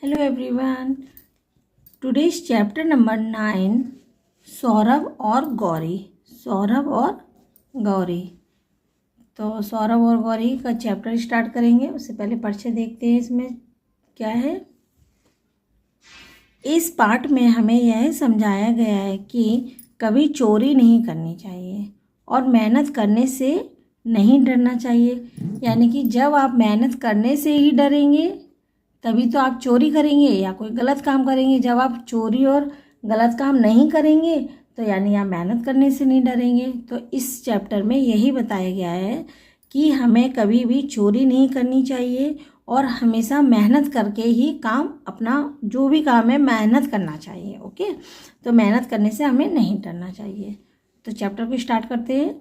Hello everyone. Today's chapter number 9 Saurabh और गौरी। सौरभ और गौरी। तो सौरभ और गौरी का चैप्टर स्टार्ट करेंगे। उससे पहले परिचय देखते हैं इसमें क्या है। इस पाठ में हमें यह समझाया गया है कि कभी चोरी नहीं करनी चाहिए और मेहनत करने से नहीं डरना चाहिए। यानी कि जब आप मेहनत करने से ही डरेंगे तभी तो आप चोरी करेंगे या कोई गलत काम करेंगे। जब आप चोरी और गलत काम नहीं करेंगे तो यानी आप मेहनत करने से नहीं डरेंगे। तो इस चैप्टर में यही बताया गया है कि हमें कभी भी चोरी नहीं करनी चाहिए और हमेशा मेहनत करके ही काम, अपना जो भी काम है मेहनत करना चाहिए। ओके, तो मेहनत करने से हमें नहीं डरना चाहिए। तो चैप्टर को स्टार्ट करते हैं।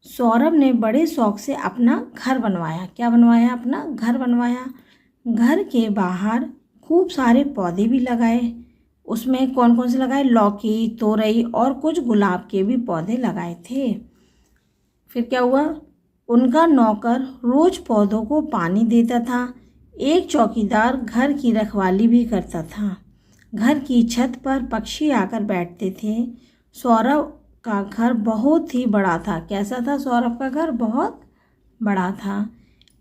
सौरभ ने बड़े शौक से अपना घर बनवाया। क्या बनवाया? अपना घर बनवाया। घर के बाहर खूब सारे पौधे भी लगाए। उसमें कौन कौन से लगाए? लौकी, तोरई और कुछ गुलाब के भी पौधे लगाए थे। फिर क्या हुआ? उनका नौकर रोज पौधों को पानी देता था। एक चौकीदार घर की रखवाली भी करता था। घर की छत पर पक्षी आकर बैठते थे। सौरभ का घर बहुत ही बड़ा था। कैसा था? सौरभ का घर बहुत बड़ा था।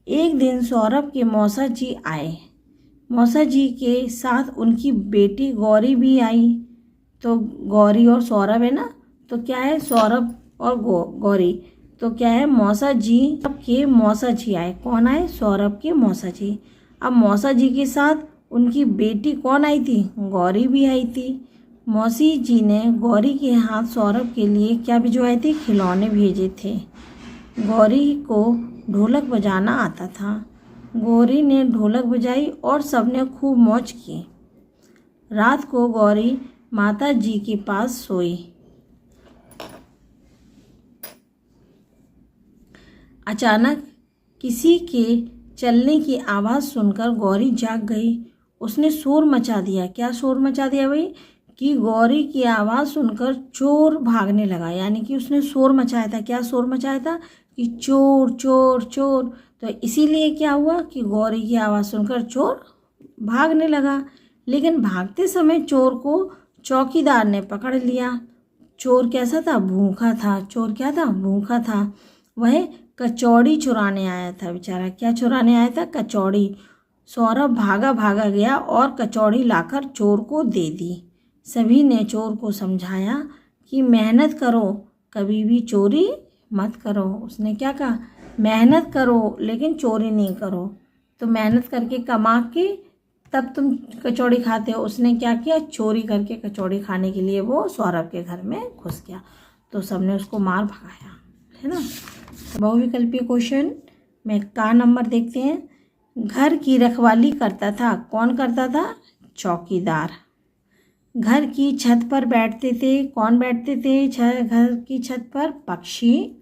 एक दिन सौरभ के मौसा जी आए। मौसा जी के साथ उनकी बेटी गौरी भी आई। तो गौरी और सौरभ है ना, तो क्या है? सौरभ और गौरी। तो क्या है? मौसा जी के मौसा जी आए। कौन आए? सौरभ के मौसा जी। अब मौसा जी के साथ उनकी बेटी कौन आई थी? गौरी भी आई थी। मौसी जी ने गौरी के हाथ सौरभ के लिए क्या भिजवाए थे? खिलौने भेजे थे। गौरी को ढोलक बजाना आता था। गौरी ने ढोलक बजाई और सबने खूब मौज की। रात को गौरी माता जी के पास सोई। अचानक किसी के चलने की आवाज़ सुनकर गौरी जाग गई। उसने शोर मचा दिया। क्या शोर मचा दिया भाई? कि गौरी की आवाज़ सुनकर चोर भागने लगा। यानी कि उसने शोर मचाया था। क्या शोर मचाया था? कि चोर चोर चोर। तो इसीलिए क्या हुआ कि गौरी की आवाज़ सुनकर चोर भागने लगा। लेकिन भागते समय चोर को चौकीदार ने पकड़ लिया। चोर कैसा था? भूखा था। चोर क्या था? भूखा था। वह कचौड़ी चुराने आया था बेचारा। क्या चुराने आया था? कचौड़ी। सौरभ भागा भागा गया और कचौड़ी लाकर चोर को दे दी। सभी ने चोर को समझाया कि मेहनत करो, कभी भी चोरी मत करो। उसने क्या कहा? मेहनत करो लेकिन चोरी नहीं करो। तो मेहनत करके कमा के तब तुम कचौड़ी खाते हो। उसने क्या किया? चोरी करके कचौड़ी खाने के लिए वो सौरभ के घर में घुस गया। तो सबने उसको मार भगाया, है ना। बहुविकल्पीय क्वेश्चन में का नंबर देखते हैं। घर की रखवाली करता था। कौन करता था? चौकीदार। घर की छत पर बैठते थे। कौन बैठते थे घर की छत पर? पक्षी।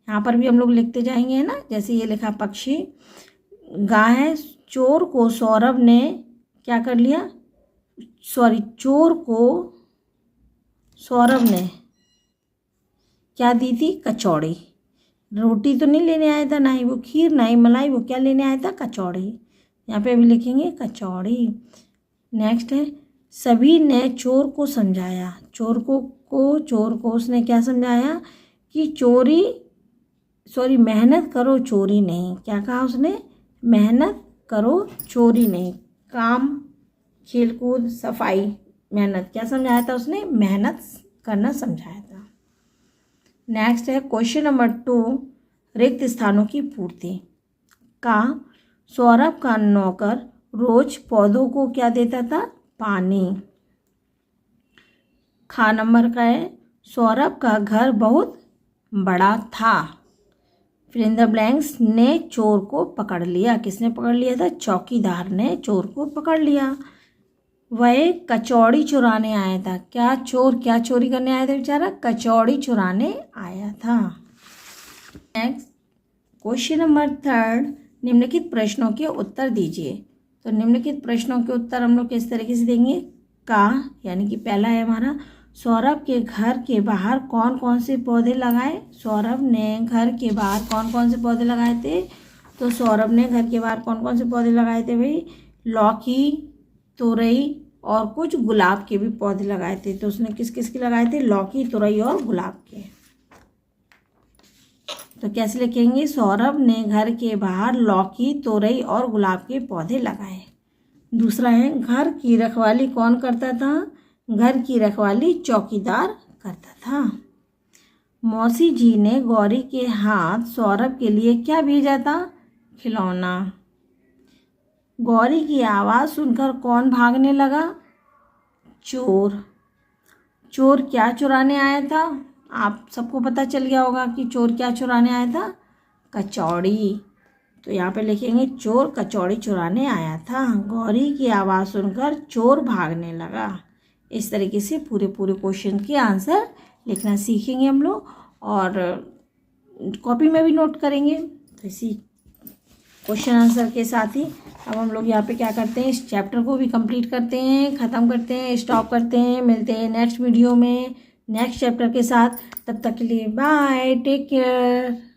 यहाँ पर भी हम लोग लिखते जाएंगे, है ना। जैसे ये लिखा पक्षी। गाय। चोर को सौरभ ने क्या कर लिया? चोर को सौरभ ने क्या दी थी? कचौड़ी। रोटी तो नहीं लेने आया था, ना ही वो खीर, ना ही मलाई। वो क्या लेने आया था? कचौड़ी। यहाँ पे अभी लिखेंगे कचौड़ी। नेक्स्ट है, सभी ने चोर को समझाया। चोर को उसने क्या समझाया? कि मेहनत करो, चोरी नहीं। क्या कहा उसने? मेहनत करो, चोरी नहीं। काम, खेलकूद, सफाई, मेहनत। क्या समझाया था उसने? मेहनत करना समझाया था। नेक्स्ट है क्वेश्चन नंबर 2, रिक्त स्थानों की पूर्ति। का सौरभ का नौकर रोज पौधों को क्या देता था? पानी। खा नंबर का है, सौरभ का घर बहुत बड़ा था। फिर इन द ब्लैंक्स ने चोर को पकड़ लिया। किसने पकड़ लिया था? चौकीदार ने चोर को पकड़ लिया। वह कचौड़ी चुराने आया था। क्या चोरी करने आया था बेचारा? कचौड़ी चुराने आया था। नेक्स्ट क्वेश्चन नंबर 3, निम्नलिखित प्रश्नों के उत्तर दीजिए। तो निम्नलिखित प्रश्नों के उत्तर हम लोग किस तरीके से देंगे? का यानी कि पहला है हमारा, सौरभ के घर के बाहर कौन कौन से पौधे लगाए? सौरभ ने घर के बाहर कौन कौन से पौधे लगाए थे? तो सौरभ ने घर के बाहर कौन कौन से पौधे लगाए थे भाई? लौकी, तुरई और कुछ गुलाब के भी पौधे लगाए थे। तो उसने किस किस के लगाए थे? लौकी, तुरई और गुलाब के। तो कैसे लिखेंगे? सौरभ ने घर के बाहर लौकी, तुरई और गुलाब के पौधे लगाए। दूसरा है, घर की रखवाली कौन करता था? घर की रखवाली चौकीदार करता था। मौसी जी ने गौरी के हाथ सौरभ के लिए क्या भेजा था? खिलौना। गौरी की आवाज़ सुनकर कौन भागने लगा? चोर। चोर क्या चुराने आया था? आप सबको पता चल गया होगा कि चोर क्या चुराने आया था? कचौड़ी। तो यहाँ पे लिखेंगे चोर कचौड़ी चुराने आया था। गौरी की आवाज़ सुनकर चोर भागने लगा। इस तरीके से पूरे क्वेश्चन के आंसर लिखना सीखेंगे हम लोग और कॉपी में भी नोट करेंगे। तो इसी क्वेश्चन आंसर के साथ ही अब हम लोग यहाँ पे क्या करते हैं, इस चैप्टर को भी कंप्लीट करते हैं, ख़त्म करते हैं, स्टॉप करते हैं। मिलते हैं नेक्स्ट वीडियो में नेक्स्ट चैप्टर के साथ। तब तक के लिए बाय, टेक केयर।